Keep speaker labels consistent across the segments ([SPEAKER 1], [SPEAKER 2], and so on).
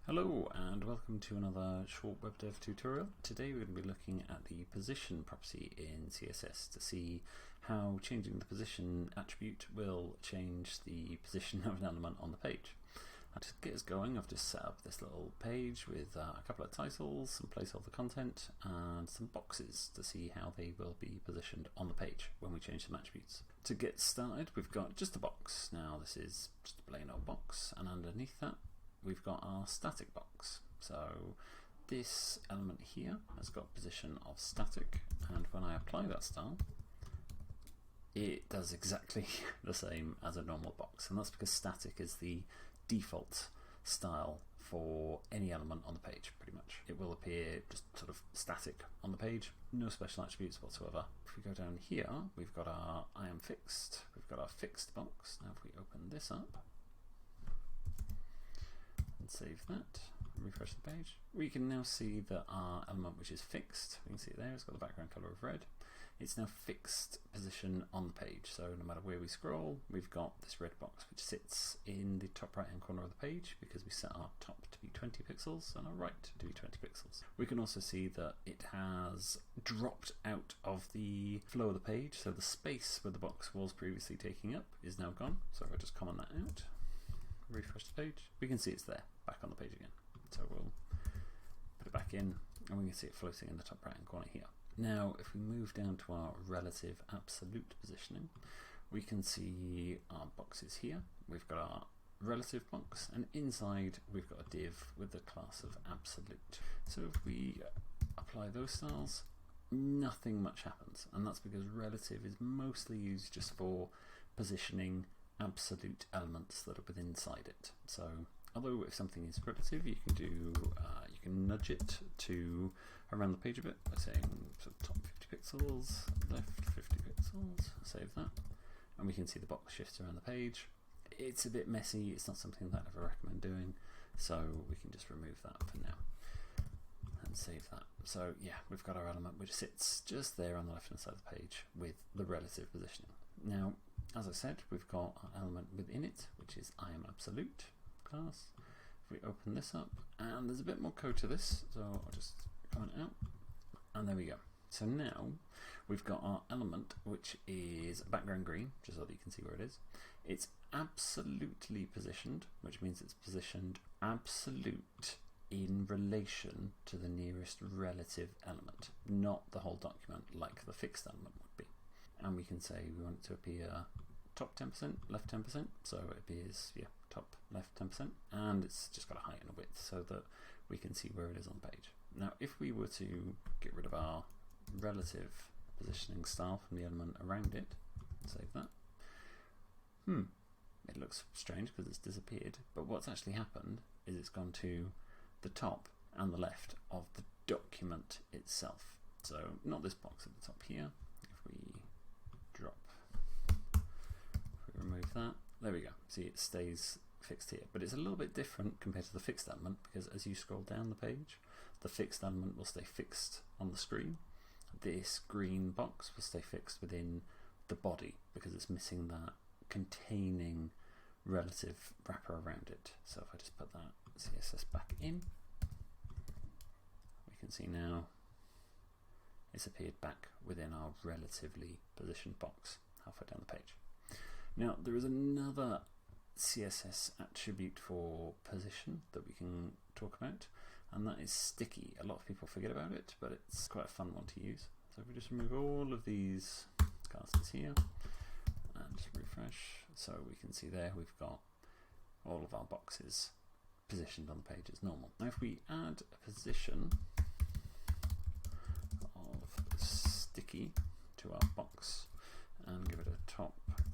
[SPEAKER 1] Hello and welcome to another short web dev tutorial. Today we're going to be looking at the position property in CSS to see how changing the position attribute will change the position of an element on the page. And to get us going, I've just set up this little page with a couple of titles, some placeholder content and some boxes to see how they will be positioned on the page when we change some attributes. To get started, we've got just a box. Now this is just a plain old box, and underneath that we've got our static box. So this element here has got position of static, and when I apply that style it does exactly the same as a normal box, and that's because static is the default style for any element on the page. Pretty much it will appear just sort of static on the page, no special attributes whatsoever. If we go down here, we've got our I am fixed, we've got our fixed box. Now if we open this up and save that, refresh the page, we can now see that our element, which is fixed, we can see it there, it's got the background color of red. It's now fixed position on the page, so no matter where we scroll, we've got this red box which sits in the top right hand corner of the page because we set our top to be 20 pixels and our right to be 20 pixels. We can also see that it has dropped out of the flow of the page, so the space where the box was previously taking up is now gone. So if I just comment that out, refresh the page, we can see it's there, back on the page again. So we'll put it back in and we can see it floating in the top right hand corner here. Now if we move down to our relative absolute positioning, we can see our boxes here. We've got our relative box, and inside we've got a div with the class of absolute. So if we apply those styles, nothing much happens, and that's because relative is mostly used just for positioning absolute elements that are within inside it. So although if something is relative, you can do you can nudge it to around the page a bit by saying sort of top 50 pixels, left 50 pixels, save that, and we can see the box shifts around the page. It's a bit messy, it's not something that I ever recommend doing, so we can just remove that for now and save that. So yeah, we've got our element which sits just there on the left hand side of the page with the relative positioning. Now as I said, we've got our element within it, which is I am absolute class. If we open this up, and there's a bit more code to this, so I'll just comment out, and there we go. So now we've got our element which is background green, just so that you can see where it is. It's absolutely positioned, which means it's positioned absolute in relation to the nearest relative element, not the whole document like the fixed element would be. And we can say we want it to appear top 10%, left 10%, so it appears, yeah, top left 10%, and it's just got a height and a width so that we can see where it is on the page. Now if we were to get rid of our relative positioning style from the element around it, save that, it looks strange because it's disappeared, but what's actually happened is it's gone to the top and the left of the document itself. So not this box at the top here. If we drop, if we remove that, there we go. See, it stays fixed here, but it's a little bit different compared to the fixed element because as you scroll down the page, the fixed element will stay fixed on the screen. This green box will stay fixed within the body because it's missing that containing relative wrapper around it. So if I just put that CSS back in, we can see now it's appeared back within our relatively positioned box halfway down the page. Now there is another CSS attribute for position that we can talk about, and that is sticky. A lot of people forget about it, but it's quite a fun one to use. So if we just remove all of these casters here and just refresh, so we can see there we've got all of our boxes positioned on the page as normal. Now if we add a position of sticky to our box and give it a top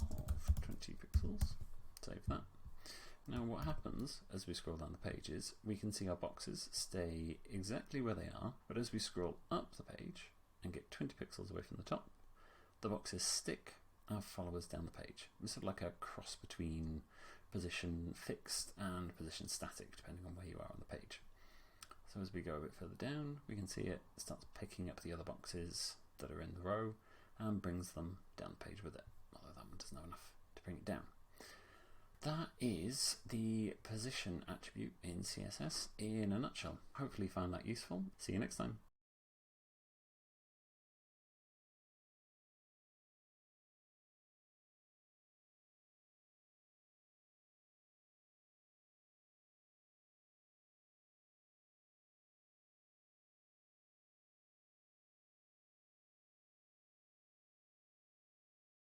[SPEAKER 1] of 20 pixels, save that. Now what happens as we scroll down the page is we can see our boxes stay exactly where they are, but as we scroll up the page and get 20 pixels away from the top, the boxes stick and follow us down the page. It's sort of like a cross between position fixed and position static, depending on where you are on the page. So as we go a bit further down, we can see it starts picking up the other boxes that are in the row and brings them down the page with it, although that one doesn't have enough to bring it down. that is the position attribute in CSS in a nutshell. Hopefully you found that useful. See you next time.